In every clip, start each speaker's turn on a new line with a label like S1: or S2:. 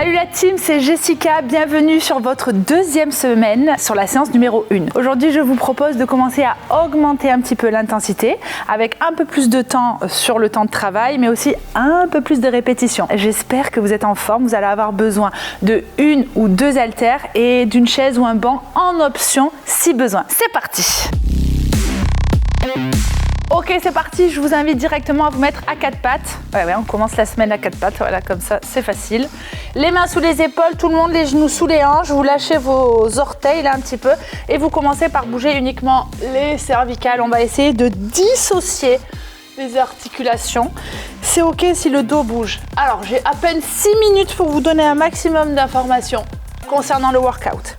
S1: Salut la team, c'est Jessica, bienvenue sur votre deuxième semaine sur la séance numéro 1. Aujourd'hui, je vous propose de commencer à augmenter un petit peu l'intensité avec un peu plus de temps sur le temps de travail, mais aussi un peu plus de répétitions. J'espère que vous êtes en forme, vous allez avoir besoin de 1 ou 2 haltères et d'une chaise ou un banc en option si besoin. C'est parti! Ok, c'est parti, je vous invite directement à vous mettre à 4 pattes. Ouais, on commence la semaine à 4 pattes, voilà, comme ça, c'est facile. Les mains sous les épaules, tout le monde, les genoux sous les hanches, vous lâchez vos orteils là un petit peu et vous commencez par bouger uniquement les cervicales. On va essayer de dissocier les articulations. C'est ok si le dos bouge. Alors, j'ai à peine 6 minutes pour vous donner un maximum d'informations concernant le workout.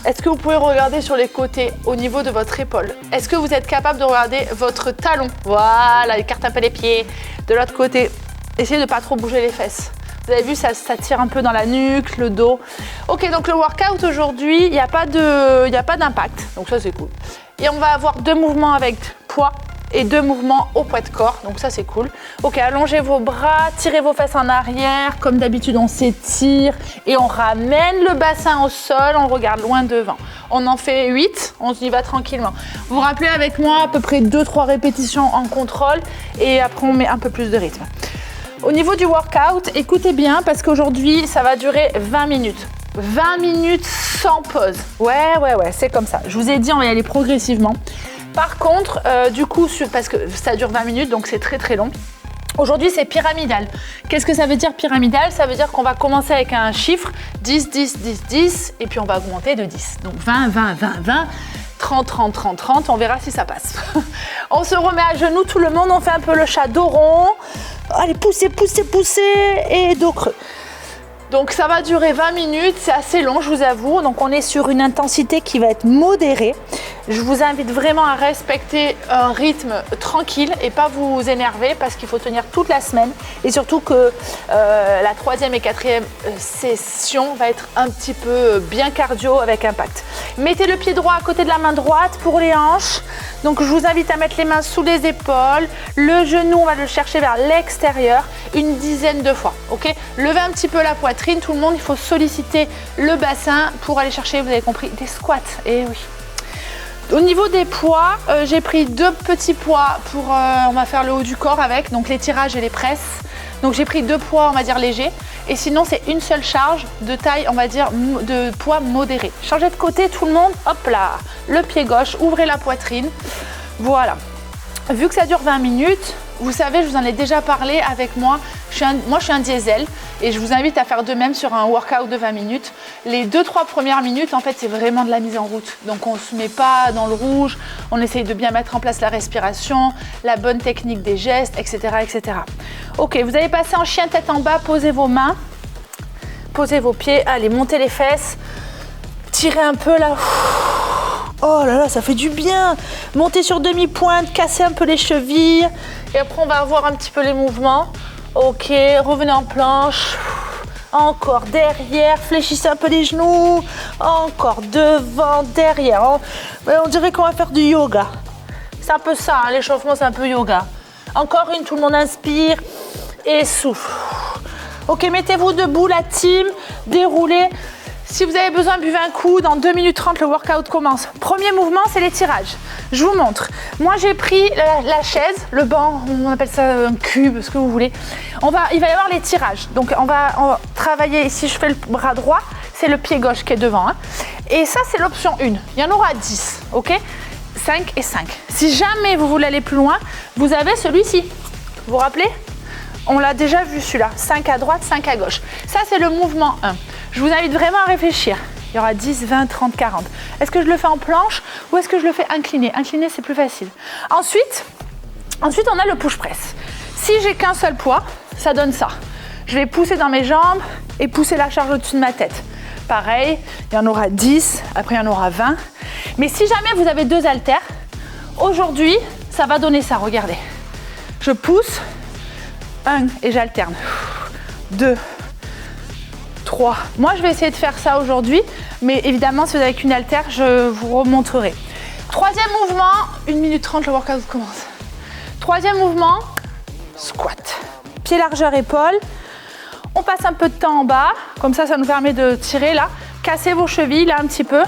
S1: Est-ce que vous pouvez regarder sur les côtés au niveau de votre épaule? Est-ce que vous êtes capable de regarder votre talon? Voilà, écarte un peu les pieds. De l'autre côté, essayez de ne pas trop bouger les fesses. Vous avez vu, ça tire un peu dans la nuque, le dos. Ok, donc le workout aujourd'hui, il n'y a pas d'impact. Donc ça, c'est cool. Et on va avoir 2 mouvements avec poids et 2 mouvements au poids de corps, donc ça c'est cool. Ok, allongez vos bras, tirez vos fesses en arrière, comme d'habitude on s'étire et on ramène le bassin au sol, on regarde loin devant. On en fait 8, on y va tranquillement. Vous rappelez avec moi à peu près 2-3 répétitions en contrôle et après on met un peu plus de rythme. Au niveau du workout, écoutez bien parce qu'aujourd'hui ça va durer 20 minutes. 20 minutes sans pause. Ouais, c'est comme ça. Je vous ai dit on va y aller progressivement. Par contre, du coup, parce que ça dure 20 minutes, donc c'est très très long. Aujourd'hui, c'est pyramidal. Qu'est-ce que ça veut dire pyramidal? Ça veut dire qu'on va commencer avec un chiffre, 10, 10, 10, 10, et puis on va augmenter de 10. Donc 20, 20, 20, 20, 30, 30, 30, 30, on verra si ça passe. On se remet à genoux, tout le monde, on fait un peu le chat dos rond. Allez, poussez, poussez, poussez, et dos creux. Donc ça va durer 20 minutes, c'est assez long, je vous avoue. Donc on est sur une intensité qui va être modérée. Je vous invite vraiment à respecter un rythme tranquille et pas vous énerver parce qu'il faut tenir toute la semaine. Et surtout que la 3e et 4e session va être un petit peu bien cardio avec impact. Mettez le pied droit à côté de la main droite pour les hanches. Donc je vous invite à mettre les mains sous les épaules. Le genou, on va le chercher vers l'extérieur une dizaine de fois. Ok, levez un petit peu la poitrine, tout le monde, il faut solliciter le bassin pour aller chercher, vous avez compris, des squats. Et oui. Au niveau des poids, j'ai pris 2 petits poids pour, on va faire le haut du corps avec, donc les tirages et les presses. Donc j'ai pris 2 poids, on va dire légers. Et sinon, c'est une seule charge de taille, on va dire, de poids modéré. Changez de côté tout le monde, hop là, le pied gauche, ouvrez la poitrine. Voilà. Vu que ça dure 20 minutes, vous savez, je vous en ai déjà parlé avec moi. Moi, je suis un diesel et je vous invite à faire de même sur un workout de 20 minutes. Les 2-3 premières minutes, en fait, c'est vraiment de la mise en route. Donc, on ne se met pas dans le rouge. On essaye de bien mettre en place la respiration, la bonne technique des gestes, etc., etc. Ok, vous allez passer en chien tête en bas. Posez vos mains, posez vos pieds. Allez, montez les fesses. Tirez un peu là. Oh là là, ça fait du bien. Montez sur demi-pointe, cassez un peu les chevilles. Et après, on va avoir un petit peu les mouvements. Ok, revenez en planche. Encore derrière, fléchissez un peu les genoux. Encore devant, derrière. On dirait qu'on va faire du yoga. C'est un peu ça, hein, l'échauffement, c'est un peu yoga. Encore une, tout le monde inspire et souffle. Ok, mettez-vous debout, la team. Déroulez. Si vous avez besoin, buvez un coup. Dans 2 minutes 30, le workout commence. Premier mouvement, c'est les tirages. Je vous montre. Moi, j'ai pris la chaise, le banc, on appelle ça un cube, ce que vous voulez. Il va y avoir les tirages. Donc, on va travailler. Si je fais le bras droit, c'est le pied gauche qui est devant. Hein. Et ça, c'est l'option 1. Il y en aura 10. Ok, 5 et 5. Si jamais vous voulez aller plus loin, vous avez celui-ci. Vous vous rappelez? On l'a déjà vu celui-là. 5 à droite, 5 à gauche. Ça, c'est le mouvement 1. Je vous invite vraiment à réfléchir. Il y aura 10, 20, 30, 40. Est-ce que je le fais en planche ou est-ce que je le fais incliné? Incliné, c'est plus facile. Ensuite, on a le push-press. Si j'ai qu'un seul poids, ça donne ça. Je vais pousser dans mes jambes et pousser la charge au-dessus de ma tête. Pareil, il y en aura 10, après il y en aura 20. Mais si jamais vous avez 2 haltères, aujourd'hui, ça va donner ça. Regardez. Je pousse, 1 et j'alterne. 2, 3. Moi, je vais essayer de faire ça aujourd'hui, mais évidemment, si vous avez qu'une haltère, je vous remontrerai. 3e mouvement, 1 minute 30, le workout commence. 3e mouvement, squat. Pied largeur épaule. On passe un peu de temps en bas, comme ça nous permet de tirer là. Cassez vos chevilles là un petit peu.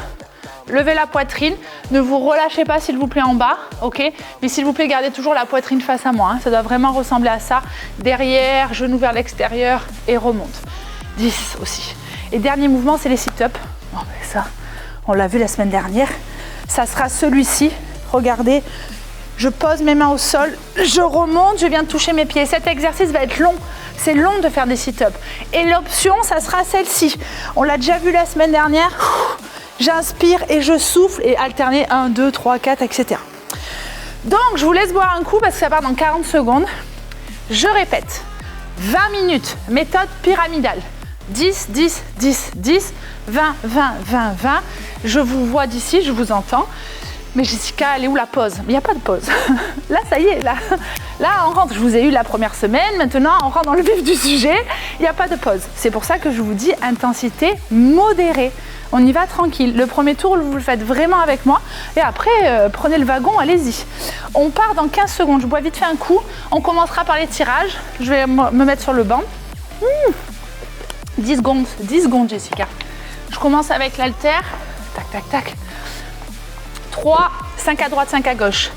S1: Levez la poitrine. Ne vous relâchez pas s'il vous plaît en bas, ok? Mais s'il vous plaît, gardez toujours la poitrine face à moi. Hein. Ça doit vraiment ressembler à ça. Derrière, genou vers l'extérieur et remonte. 10 aussi. Et dernier mouvement, c'est les sit-ups. Bon, ça, on l'a vu la semaine dernière. Ça sera celui-ci. Regardez, je pose mes mains au sol, je remonte, je viens de toucher mes pieds. Cet exercice va être long. C'est long de faire des sit-ups. Et l'option, ça sera celle-ci. On l'a déjà vu la semaine dernière. J'inspire et je souffle et alterner 1, 2, 3, 4, etc. Donc, je vous laisse boire un coup parce que ça part dans 40 secondes. Je répète. 20 minutes, méthode pyramidale. 10, 10, 10, 10, 20, 20, 20, 20. Je vous vois d'ici, je vous entends. Mais Jessica, elle est où la pause? Il n'y a pas de pause. Là, ça y est, là, on rentre. Je vous ai eu la première semaine. Maintenant, on rentre dans le vif du sujet. Il n'y a pas de pause. C'est pour ça que je vous dis intensité modérée. On y va tranquille. Le premier tour, vous le faites vraiment avec moi. Et après, prenez le wagon, allez-y. On part dans 15 secondes. Je bois vite fait un coup. On commencera par les tirages. Je vais me mettre sur le banc. 10 secondes, Jessica. Je commence avec l'haltère. Tac, tac, tac. 3, 5 à droite, 5 à gauche.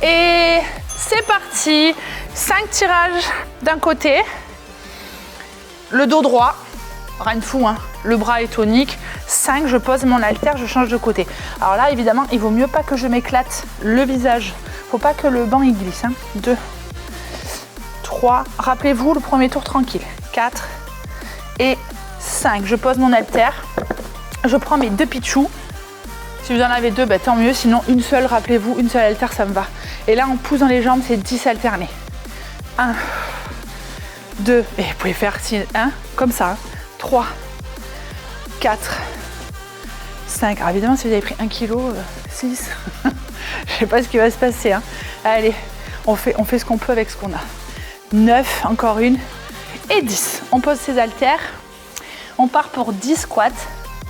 S1: Et c'est parti. 5 tirages d'un côté. Le dos droit. Rien de fou, hein. Le bras est tonique. 5, je pose mon haltère, je change de côté. Alors là, évidemment, il vaut mieux pas que je m'éclate le visage. Faut pas que le banc il glisse. Hein. 2, 3. Rappelez-vous, le premier tour tranquille. 4 et 5. Je pose mon haltère. Je prends mes 2 pitchous. Si vous en avez 2, bah, tant mieux. Sinon, une seule, rappelez-vous, une seule haltère, ça me va. Et là, on pousse dans les jambes, c'est 10 alternés. 1, 2, et vous pouvez faire 1, comme ça. 3, 4, 5. Alors évidemment, si vous avez pris 1 kg, 6, je ne sais pas ce qui va se passer. Hein. Allez, on fait ce qu'on peut avec ce qu'on a. 9, encore une. Et 10. On pose ses haltères. On part pour 10 squats.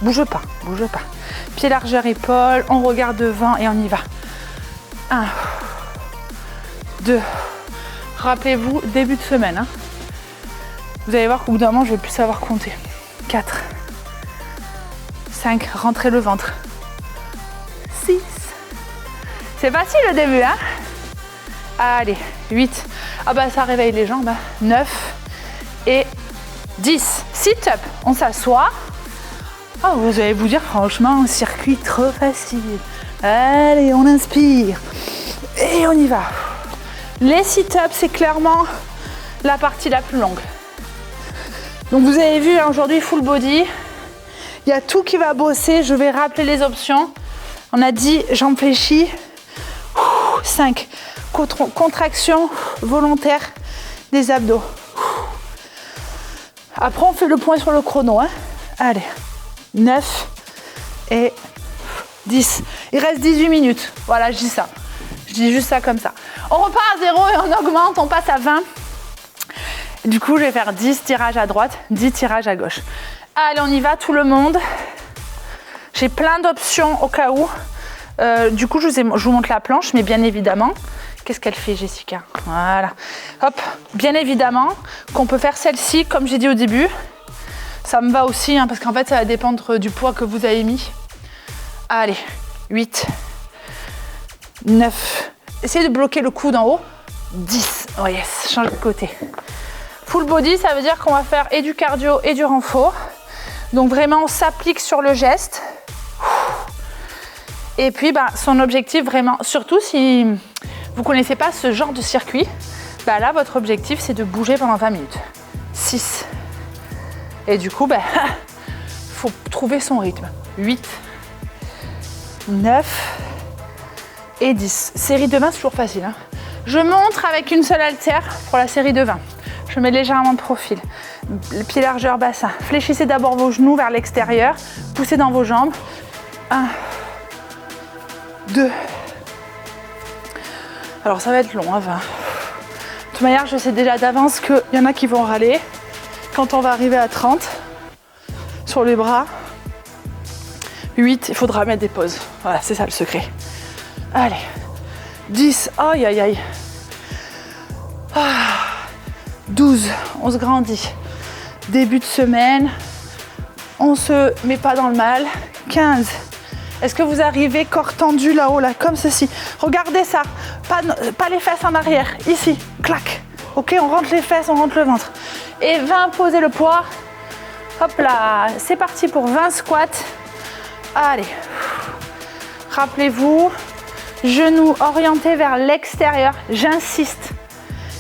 S1: Bouge pas, bouge pas. Pied largeur épaule, on regarde devant et on y va. 1, 2. Rappelez-vous, début de semaine. Hein. Vous allez voir qu'au bout d'un moment, je ne vais plus savoir compter. 4, 5, rentrez le ventre. 6. C'est facile le début, hein? Allez, 8. Ah bah ça réveille les jambes. Hein. 9 et 10. Sit-up, on s'assoit. Oh, vous allez vous dire, franchement, un circuit trop facile. Allez, on inspire. Et on y va. Les sit-ups, c'est clairement la partie la plus longue. Donc vous avez vu, hein, aujourd'hui, full body. Il y a tout qui va bosser. Je vais rappeler les options. On a dit jambes fléchies. 5. Contraction volontaire des abdos. Après, on fait le point sur le chrono. Hein. Allez. 9 et 10. Il reste 18 minutes. Voilà, je dis ça. Je dis juste ça comme ça. On repart à 0 et on augmente, on passe à 20. Du coup, je vais faire 10 tirages à droite, 10 tirages à gauche. Allez, on y va, tout le monde. J'ai plein d'options au cas où. Du coup, je vous montre la planche, mais bien évidemment, qu'est-ce qu'elle fait, Jessica? Voilà. Hop, bien évidemment qu'on peut faire celle-ci, comme j'ai dit au début. Ça me va aussi, hein, parce qu'en fait, ça va dépendre du poids que vous avez mis. Allez, 8, 9. Essayez de bloquer le coude en haut. 10. Oh yes, change de côté. Full body, ça veut dire qu'on va faire et du cardio et du renfort. Donc vraiment, on s'applique sur le geste. Et puis, bah, son objectif vraiment, surtout si vous ne connaissez pas ce genre de circuit, bah là, votre objectif, c'est de bouger pendant 20 minutes. 6. Et du coup, faut trouver son rythme. 8, 9 et 10. Série de 20, c'est toujours facile. Hein. Je montre avec une seule haltère pour la série de 20. Je mets légèrement de profil. Le pied largeur bassin. Fléchissez d'abord vos genoux vers l'extérieur. Poussez dans vos jambes. 1, 2. Alors ça va être long, hein, 20. De toute manière, je sais déjà d'avance qu'il y en a qui vont râler. Quand on va arriver à 30, sur les bras, 8, il faudra mettre des pauses. Voilà, c'est ça le secret. Allez, 10, aïe aïe aïe. 12, on se grandit. début de semaine. On se met pas dans le mal. 15. Est-ce que vous arrivez corps tendu là-haut, là, comme ceci? Regardez ça. Pas les fesses en arrière. Ici. Clac. Ok, on rentre les fesses, on rentre le ventre. Et 20, posez le poids. Hop là. C'est parti pour 20 squats. Allez. Rappelez-vous. Genoux orientés vers l'extérieur. J'insiste.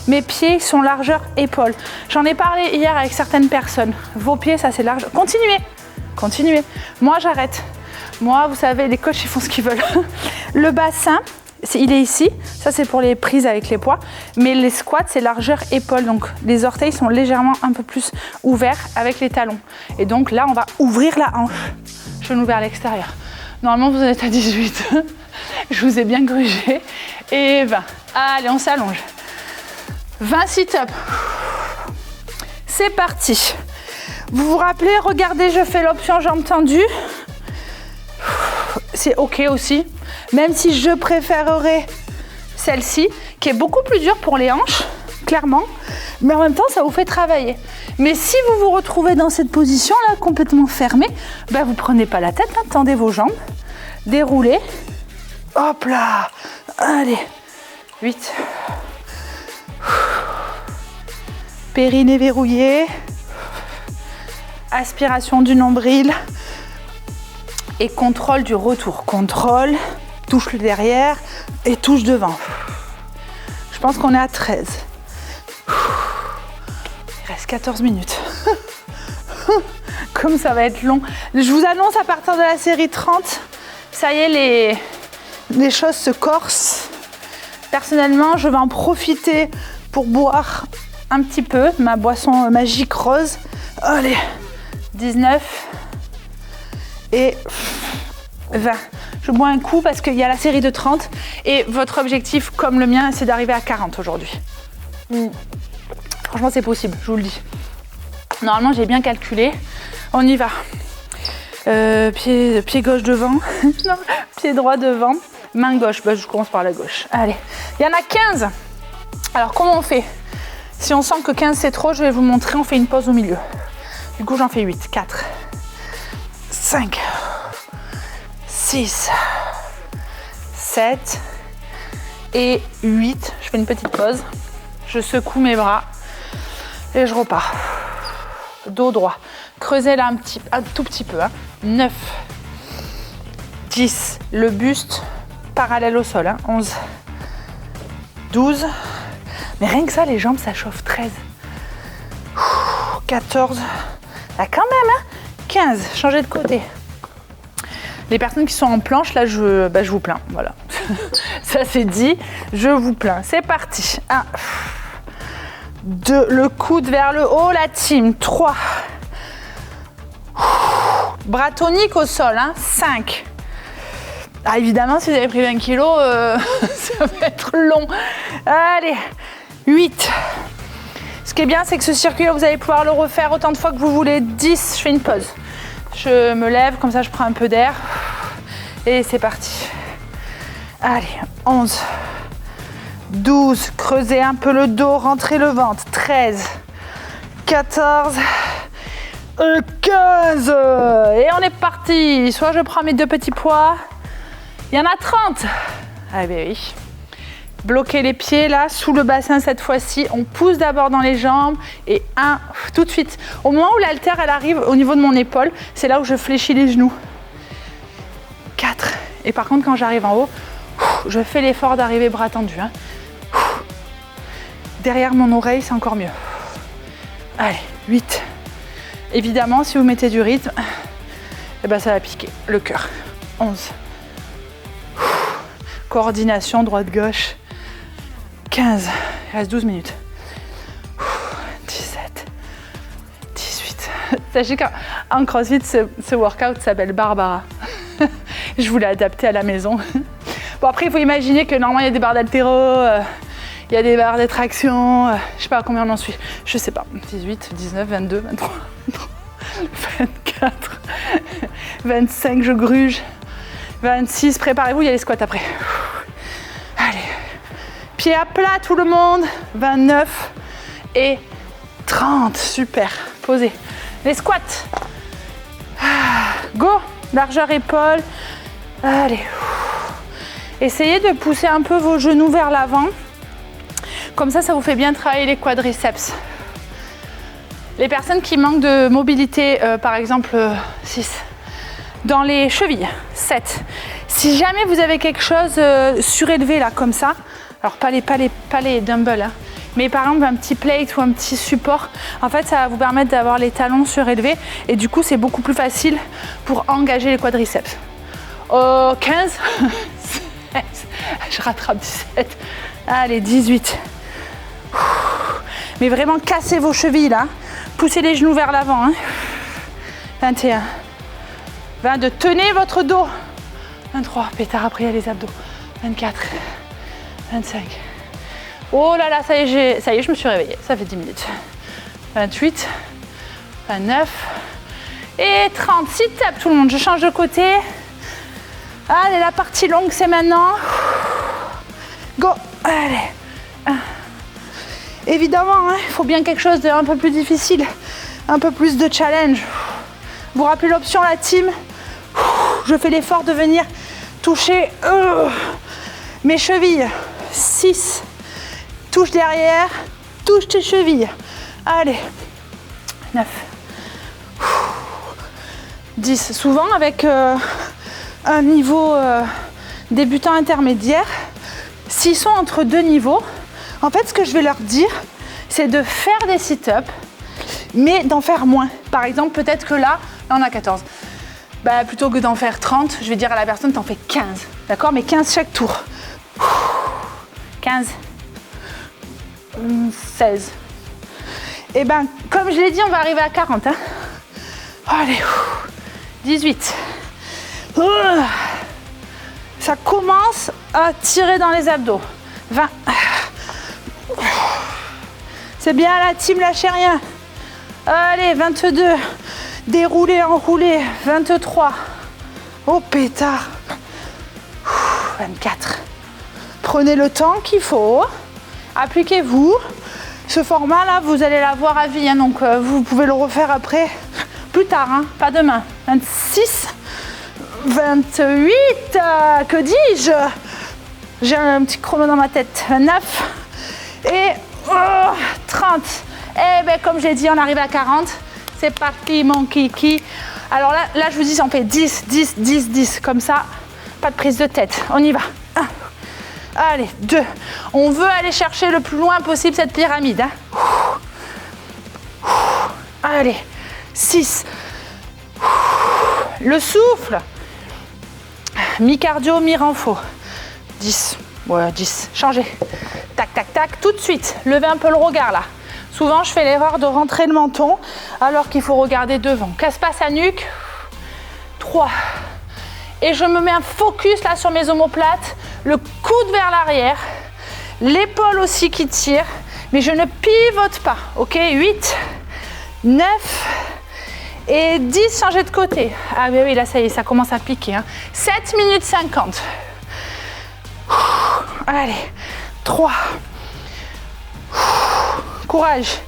S1: Mes pieds sont largeur épaule. J'en ai parlé hier avec certaines personnes. Vos pieds, ça c'est large. Continuez. Continuez. Moi, j'arrête. Moi, vous savez, les coachs, ils font ce qu'ils veulent. Le bassin, il est ici. Ça, c'est pour les prises avec les poids. Mais les squats, c'est largeur épaule. Donc, les orteils sont légèrement un peu plus ouverts avec les talons. Et donc, là, on va ouvrir la hanche. Genou vers l'extérieur. Normalement, vous en êtes à 18. Je vous ai bien grugé. Et 20. Allez, on s'allonge. 20 sit-up. C'est parti. Vous vous rappelez, regardez, je fais l'option jambes tendues. C'est ok aussi, même si je préférerais celle-ci, qui est beaucoup plus dure pour les hanches, clairement, mais en même temps, ça vous fait travailler. Mais si vous vous retrouvez dans cette position-là, complètement fermée, ben vous prenez pas la tête, hein, tendez vos jambes, déroulez, hop là, allez, 8, périnée verrouillé, aspiration du nombril, et contrôle du retour. Contrôle, touche le derrière et touche devant. Je pense qu'on est à 13. Il reste 14 minutes. Comme ça va être long. Je vous annonce à partir de la série 30, ça y est, les choses se corsent. Personnellement, je vais en profiter pour boire un petit peu ma boisson magique rose. Allez, 19. Et 20. Je bois un coup parce qu'il y a la série de 30 et votre objectif, comme le mien, c'est d'arriver à 40 aujourd'hui. Franchement, c'est possible, je vous le dis. Normalement, j'ai bien calculé. On y va. Pied gauche devant. Non, pied droit devant. Main gauche. Bah, je commence par la gauche. Allez. Il y en a 15. Alors, comment on fait? Si on sent que 15 c'est trop, je vais vous montrer. On fait une pause au milieu. Du coup, j'en fais 8. 4. 5, 6, 7 et 8. Je fais une petite pause. Je secoue mes bras et je repars. Dos droit. Creusez là un tout petit peu. 9, 10. Le buste parallèle au sol. 11, 12. Mais rien que ça, les jambes, ça chauffe. 13, 14. Là, quand même, 15, changez de côté. Les personnes qui sont en planche, là, je vous plains. Voilà. Ça, c'est dit. Je vous plains. C'est parti. 1, 2, le coude vers le haut, la team. 3. Bras toniques au sol. 5. Ah, évidemment, si vous avez pris 20 kilos, ça va être long. Allez. 8. Ce qui est bien, c'est que ce circuit-là, vous allez pouvoir le refaire autant de fois que vous voulez. 10, je fais une pause. Je me lève, comme ça je prends un peu d'air. Et c'est parti. Allez, 11, 12, creusez un peu le dos, rentrez le ventre. 13, 14, 15. Et on est parti. Soit je prends mes 2 petits poids. Il y en a 30. Ah ben oui. Bloquez les pieds là, sous le bassin cette fois-ci. On pousse d'abord dans les jambes et 1, tout de suite. Au moment où l'haltère elle arrive au niveau de mon épaule, c'est là où je fléchis les genoux. 4. Et par contre, quand j'arrive en haut, je fais l'effort d'arriver bras tendus. Derrière mon oreille, c'est encore mieux. Allez, 8. Évidemment, si vous mettez du rythme, eh ben, ça va piquer le cœur. 11. Coordination droite-gauche. 15, il reste 12 minutes. 17, 18. Sachez qu'en CrossFit, ce workout s'appelle Barbara. Je voulais adapter à la maison. Bon, après, il faut imaginer que normalement, il y a des barres d'haltéro, il y a des barres de traction, je sais pas à combien on en suit. Je sais pas. 18, 19, 22, 23, 24, 25, je gruge. 26, préparez-vous, il y a les squats après. Allez. Pieds à plat tout le monde. 29 et 30, super. posez. Les squats. Go, largeur épaule. Allez. Essayez de pousser un peu vos genoux vers l'avant. Comme ça vous fait bien travailler les quadriceps. Les personnes qui manquent de mobilité, par exemple 6, dans les chevilles, 7. Si jamais vous avez quelque chose surélevé là, comme ça, alors pas les dumbbells, hein, mais par exemple un petit plate ou un petit support, en fait ça va vous permettre d'avoir les talons surélevés et du coup c'est beaucoup plus facile pour engager les quadriceps. 15, 16, je rattrape 17, allez 18. Mais vraiment cassez vos chevilles là, poussez les genoux vers l'avant. Hein. 21, 22, tenez votre dos. 23, pétard, après il y a les abdos. 24, 25. Oh là là, ça y est, je me suis réveillée, ça fait 10 minutes. 28, 29 et 30. Sit-up tout le monde, je change de côté. Allez, la partie longue, c'est maintenant. Go, allez. Évidemment, hein, il faut bien quelque chose d'un peu plus difficile, un peu plus de challenge. Vous rappelez l'option, la team? Je fais l'effort de venir toucher mes chevilles. 6. Touche derrière, touche tes chevilles. Allez. 9. 10. Souvent avec un niveau débutant intermédiaire, s'ils sont entre deux niveaux, en fait ce que je vais leur dire, c'est de faire des sit-ups, mais d'en faire moins. Par exemple, peut-être que là on a 14. Bah, plutôt que d'en faire 30, je vais dire à la personne, t'en fais 15. D'accord? Mais 15 chaque tour. 15. 16. Et ben, comme je l'ai dit, on va arriver à 40. Hein. Allez. 18. Ça commence à tirer dans les abdos. 20. C'est bien la team, lâchez rien. Allez, 22. Déroulé, enroulé. 23. Oh pétard. 24. Prenez le temps qu'il faut. Appliquez-vous. Ce format là, vous allez l'avoir à vie. Hein, donc vous pouvez le refaire après. Plus tard, hein, pas demain. 26. 28. Que dis-je? J'ai un petit chrono dans ma tête. 29. Et 30. Et bien comme j'ai dit, on arrive à 40. C'est parti mon kiki. Alors là je vous dis, on fait 10, 10, 10, 10. Comme ça, pas de prise de tête. On y va. 1. Allez, 2. On veut aller chercher le plus loin possible cette pyramide. Hein. Allez, 6. Le souffle. Mi-cardio, mi-renfo. 10. Ouais, 10. Changez. Tac, tac, tac. Tout de suite. Levez un peu le regard là. Souvent, je fais l'erreur de rentrer le menton alors qu'il faut regarder devant. Casse-pas sa nuque. 3. Et je me mets un focus là sur mes omoplates. Le coude vers l'arrière. L'épaule aussi qui tire. Mais je ne pivote pas. Ok, 8, 9 et 10. Changez de côté. Ah oui, là, ça y est, ça commence à piquer. Hein. 7 minutes 50. Allez, 3. Courage.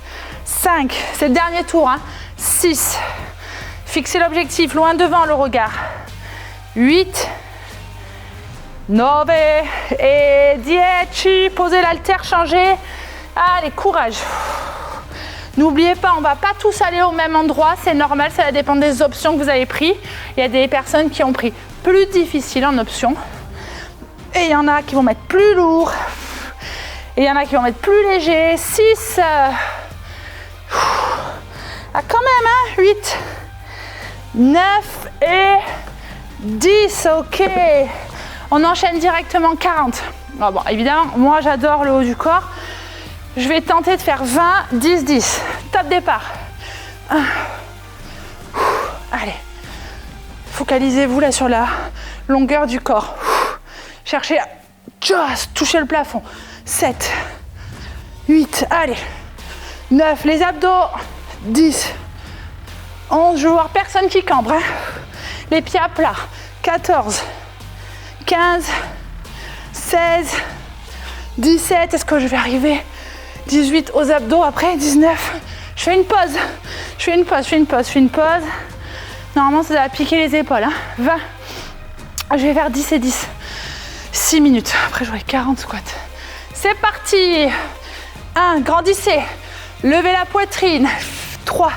S1: 5, c'est le dernier tour. Hein. 6, fixez l'objectif, loin devant le regard. 8, 9 et 10. Posez l'haltère, changez. Allez, courage. N'oubliez pas, on ne va pas tous aller au même endroit, c'est normal, ça va dépendre des options que vous avez prises. Il y a des personnes qui ont pris plus difficile en option. Et il y en a qui vont mettre plus lourd. Et il y en a qui vont mettre plus léger. 6. Ah, quand même, hein. 8, 9 et 10. Ok. On enchaîne directement 40. Ah bon, évidemment, moi j'adore le haut du corps. Je vais tenter de faire 20, 10, 10. Top départ. 1. Allez. Focalisez-vous là sur la longueur du corps. Cherchez à just toucher le plafond. 7, 8, allez. 9, les abdos. 10, 11, je veux voir personne qui cambre. Hein. Les pieds à plat. 14, 15, 16, 17. Est-ce que je vais arriver? 18 aux abdos après. 19, Je fais une pause. Je fais une pause, je fais une pause, je fais une pause. Normalement, ça va piquer les épaules. Hein. 20. Je vais faire 10 et 10. 6 minutes. Après, j'aurai 40 squats. C'est parti. 1. Grandissez. Levez la poitrine. 3.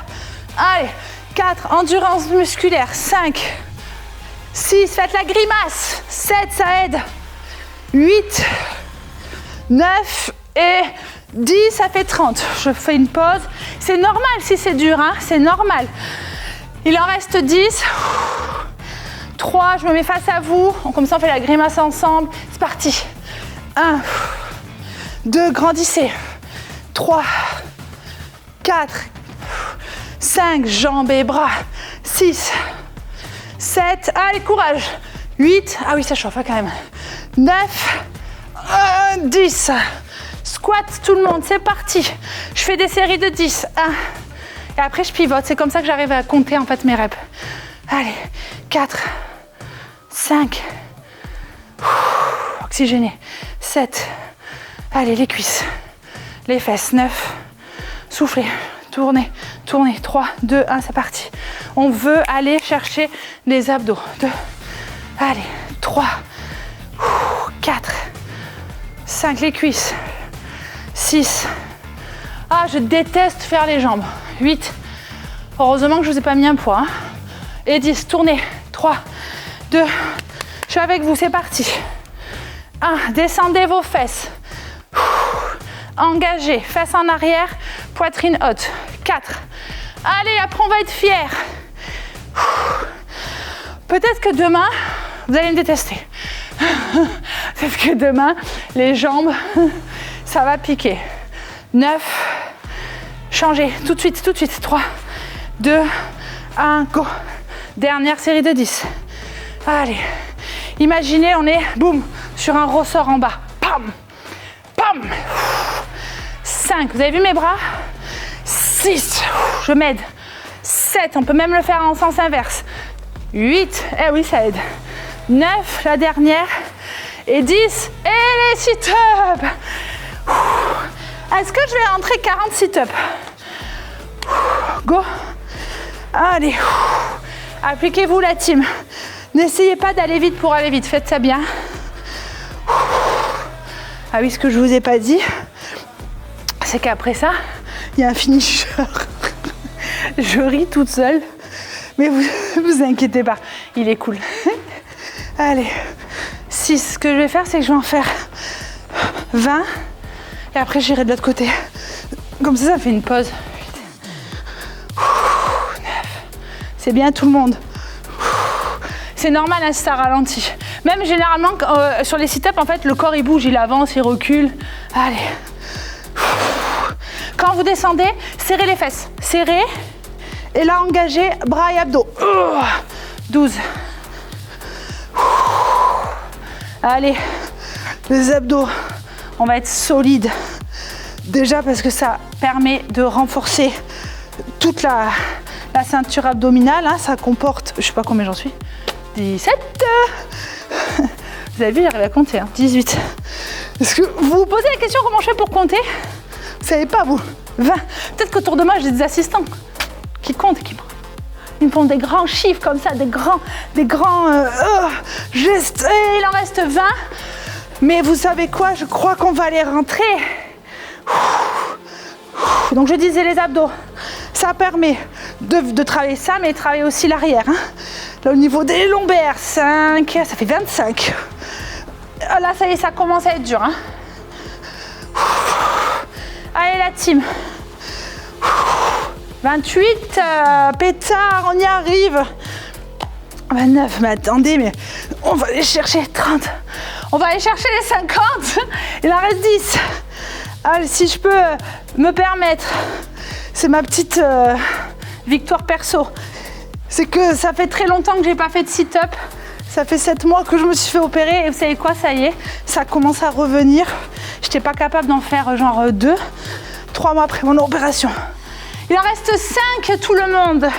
S1: Allez. 4. Endurance musculaire. 5. 6. Faites la grimace. 7. Ça aide. 8. 9. Et 10. Ça fait 30. Je fais une pause. C'est normal si c'est dur. Hein, c'est normal. Il en reste 10. 3. Je me mets face à vous. Comme ça, on fait la grimace ensemble. C'est parti. 1. 2. Grandissez. 3. 4. 5, jambes et bras. 6, 7, allez, courage. 8, ah oui, ça chauffe quand même. 9, 10. Squat, tout le monde, c'est parti. Je fais des séries de 10. 1. Et après, je pivote. C'est comme ça que j'arrive à compter en fait mes reps. Allez, 4, 5. Oxygéné. 7. Allez, les cuisses, les fesses. 9. Soufflez. Tournez, tournez, 3, 2, 1, c'est parti. On veut aller chercher les abdos. 2, allez, 3, 4, 5, les cuisses, 6, ah, je déteste faire les jambes, 8, heureusement que je ne vous ai pas mis un poids, hein. Et 10, tournez, 3, 2, je suis avec vous, c'est parti. 1, descendez vos fesses. Engagez, fesses en arrière, poitrine haute. 4. Allez, après on va être fiers. Peut-être que demain, vous allez me détester. Peut-être que demain, les jambes, ça va piquer. 9. Changez, tout de suite, tout de suite. 3, 2, 1, go. Dernière série de 10. Allez. Imaginez, on est, boum, sur un ressort en bas. Pam, pam. 5, vous avez vu mes bras? 6, je m'aide. 7, on peut même le faire en sens inverse. 8, eh oui, ça aide. 9, la dernière. Et 10, et les sit-ups. Est-ce que je vais rentrer 40 sit-ups? Go. Allez. Appliquez-vous la team. N'essayez pas d'aller vite pour aller vite, faites ça bien. Ah oui, ce que je vous ai pas dit, c'est qu'après ça, il y a un finisher. Je ris toute seule, mais vous inquiétez pas, il est cool. Allez, 6. Ce que je vais faire, c'est que je vais en faire 20 et après j'irai de l'autre côté. Comme ça fait une pause. 9. C'est bien tout le monde. C'est normal, hein, si ça ralentit. Même généralement, sur les sit-ups, en fait, le corps il bouge, il avance, il recule. Allez. Quand vous descendez, serrez les fesses. Serrez. Et là, engagez bras et abdos. 12. Allez. Les abdos, on va être solide. Déjà parce que ça permet de renforcer toute la ceinture abdominale. Hein. Ça comporte, je sais pas combien j'en suis. 17. Vous avez vu, j'arrive à compter. Hein. 18. Est-ce que vous vous posez la question comment je fais pour compter? Vous savez pas, vous. 20. Peut-être qu'autour de moi, j'ai des assistants qui comptent, ils me font des grands chiffres comme ça, des grands gestes. Et il en reste 20. Mais vous savez quoi? Je crois qu'on va les rentrer. Donc je disais les abdos. Ça permet de travailler ça, mais de travailler aussi l'arrière. Hein. Là, au niveau des lombaires, 5, ça fait 25. Là, ça y est, ça commence à être dur. Hein. Allez, la team. 28, pétard, on y arrive. 29, mais attendez, mais on va aller chercher 30. On va aller chercher les 50. Il en reste 10. Allez, si je peux me permettre, c'est ma petite victoire perso. C'est que ça fait très longtemps que j'ai pas fait de sit-up. Ça fait 7 mois que je me suis fait opérer et vous savez quoi, ça y est, ça commence à revenir. Je n'étais pas capable d'en faire genre 2, 3 mois après mon opération. Il en reste 5, tout le monde.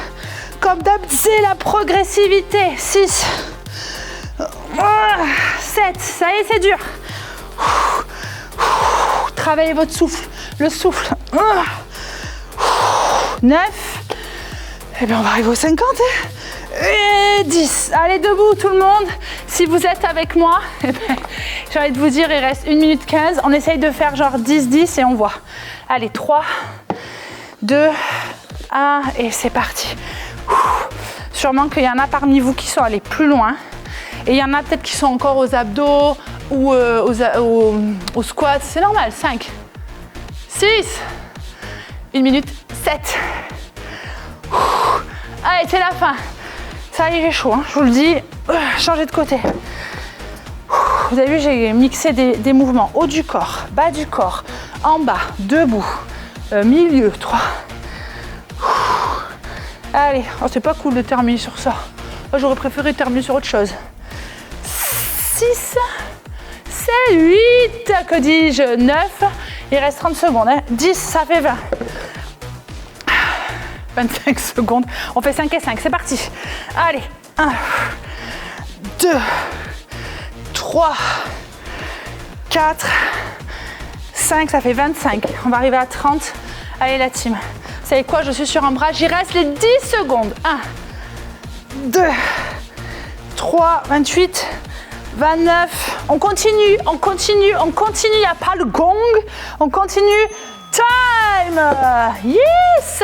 S1: Comme d'hab, c'est la progressivité. 6, 7, ça y est, c'est dur. Travaillez votre souffle, le souffle. 9. Et bien on va arriver aux 50. Et 10. Allez, debout tout le monde. Si vous êtes avec moi, eh ben, j'ai envie de vous dire, il reste 1 minute 15. On essaye de faire genre 10-10 et on voit. Allez, 3, 2, 1 et c'est parti. Sûrement qu'il y en a parmi vous qui sont allés plus loin. Et il y en a peut-être qui sont encore aux abdos ou aux squats. C'est normal. 5, 6, 1 minute 7. Allez, c'est la fin. Ça y est, j'ai chaud, hein, je vous le dis. Changez de côté. Vous avez vu, j'ai mixé des mouvements. Haut du corps, bas du corps, en bas, debout, milieu, 3. Allez, oh, c'est pas cool de terminer sur ça. Moi, j'aurais préféré terminer sur autre chose. 6, 7, 8, que dis-je, 9. Il reste 30 secondes. Hein. 10, ça fait 20. 25 secondes. On fait 5 et 5. C'est parti. Allez. 1, 2, 3, 4, 5. Ça fait 25. On va arriver à 30. Allez, la team. Vous savez quoi? Je suis sur un bras. J'y reste les 10 secondes. 1, 2, 3, 28, 29. On continue, on continue, on continue. Il n'y a pas le gong. On continue. Time! Yes!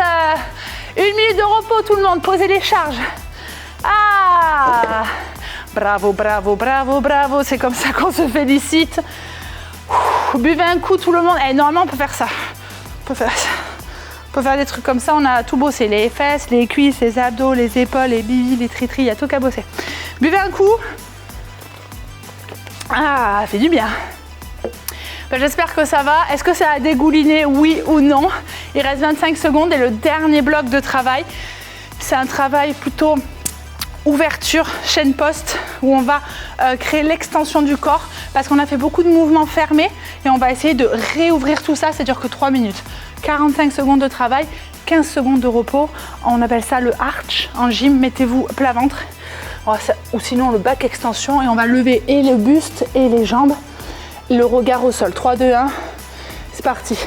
S1: 1 minute de repos, tout le monde. Posez les charges. Ah! Bravo, bravo, bravo, bravo. C'est comme ça qu'on se félicite. Buvez un coup, tout le monde. Et normalement, on peut faire ça. On peut faire ça. On peut faire des trucs comme ça. On a tout bossé. Les fesses, les cuisses, les abdos, les épaules, les bivis, les tritris. Il y a tout qu'à bosser. Buvez un coup. Ah, ça fait du bien. Ben, j'espère que ça va. Est-ce que ça a dégouliné, oui ou non? Il reste 25 secondes et le dernier bloc de travail, c'est un travail plutôt ouverture, chaîne poste, où on va créer l'extension du corps parce qu'on a fait beaucoup de mouvements fermés et on va essayer de réouvrir tout ça. Ça dure que 3 minutes. 45 secondes de travail, 15 secondes de repos. On appelle ça le arch en gym. Mettez-vous plat ventre ou sinon le back extension et on va lever et le buste et les jambes. Le regard au sol. 3, 2, 1. C'est parti.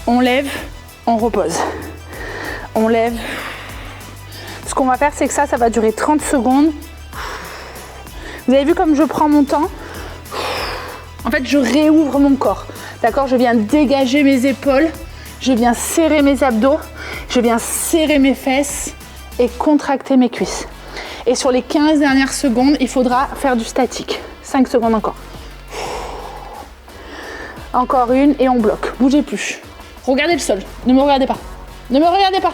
S1: On lève, on repose. On lève. Ce qu'on va faire, c'est que ça va durer 30 secondes. Vous avez vu comme je prends mon temps? En fait, je réouvre mon corps. D'accord? Je viens dégager mes épaules. Je viens serrer mes abdos. Je viens serrer mes fesses et contracter mes cuisses. Et sur les 15 dernières secondes, il faudra faire du statique. 5 secondes encore. Encore une et on bloque. Bougez plus. Regardez le sol. Ne me regardez pas. Ne me regardez pas.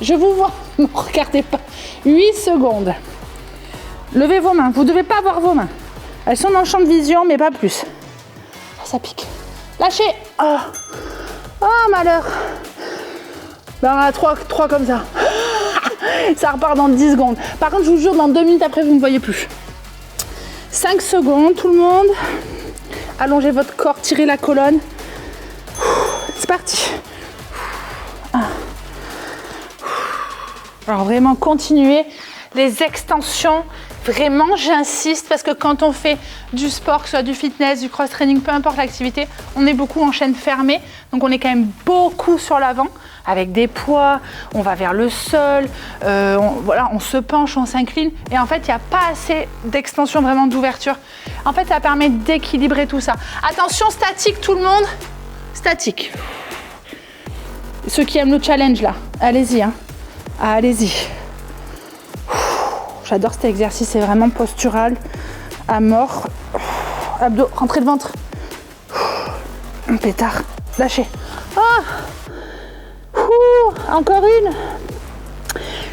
S1: Je vous vois. Ne me regardez pas. 8 secondes. Levez vos mains. Vous ne devez pas voir vos mains. Elles sont dans le champ de vision, mais pas plus. Oh, ça pique. Lâchez. Oh, oh malheur. Ben, on a 3 comme ça. Ça repart dans 10 secondes. Par contre, je vous jure, dans 2 minutes après, vous ne me voyez plus. 5 secondes, tout le monde. Allongez votre corps, tirez la colonne. C'est parti. Alors vraiment, continuez les extensions. Vraiment, j'insiste parce que quand on fait du sport, que ce soit du fitness, du cross-training, peu importe l'activité, on est beaucoup en chaîne fermée. Donc on est quand même beaucoup sur l'avant avec des poids, on va vers le sol, on se penche, on s'incline. Et en fait, il n'y a pas assez d'extension, vraiment d'ouverture. En fait, ça permet d'équilibrer tout ça. Attention, statique tout le monde. Statique. Ceux qui aiment le challenge là, allez-y. Hein. Allez-y. J'adore cet exercice, c'est vraiment postural, à mort. Abdos, rentrez le ventre. Un pétard, lâchez. Ah, encore une.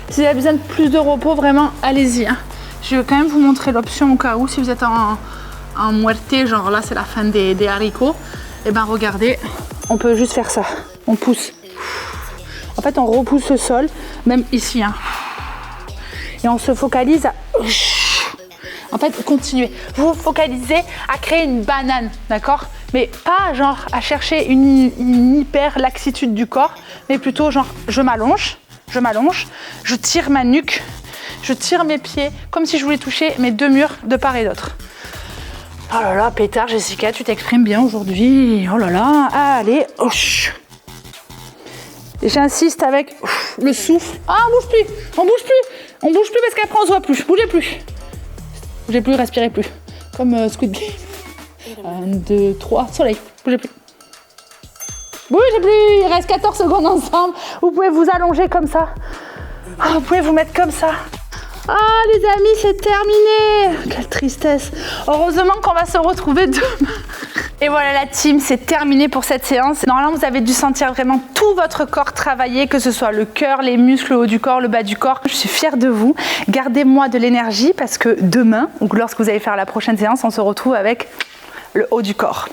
S1: Si vous avez besoin de plus de repos, vraiment, allez-y. Hein. Je vais quand même vous montrer l'option au cas où, si vous êtes en muerte, genre là c'est la fin des haricots, et ben regardez, on peut juste faire ça. On pousse. En fait, on repousse le sol, même ici. Hein. Et on se focalise à... En fait, continuez. Vous vous focalisez à créer une banane, d'accord? Mais pas genre à chercher une hyper laxitude du corps, mais plutôt genre je m'allonge, je tire ma nuque, je tire mes pieds, comme si je voulais toucher mes 2 murs de part et d'autre. Oh là là, pétard, Jessica, tu t'exprimes bien aujourd'hui. Oh là là, allez. J'insiste avec le souffle. Ah, on bouge plus, on bouge plus. On bouge plus parce qu'après on se voit plus. Bougez plus. Bougez plus, respirez plus. Comme Squid Game. 1, 2, 3, soleil. Bougez plus. Bougez plus, il reste 14 secondes ensemble. Vous pouvez vous allonger comme ça. Ah, vous pouvez vous mettre comme ça. Ah les amis, c'est terminé. Quelle tristesse. Heureusement qu'on va se retrouver demain. Et voilà la team, c'est terminé pour cette séance. Normalement, vous avez dû sentir vraiment tout votre corps travailler, que ce soit le cœur, les muscles, le haut du corps, le bas du corps. Je suis fière de vous. Gardez-moi de l'énergie parce que demain, ou lorsque vous allez faire la prochaine séance, on se retrouve avec le haut du corps.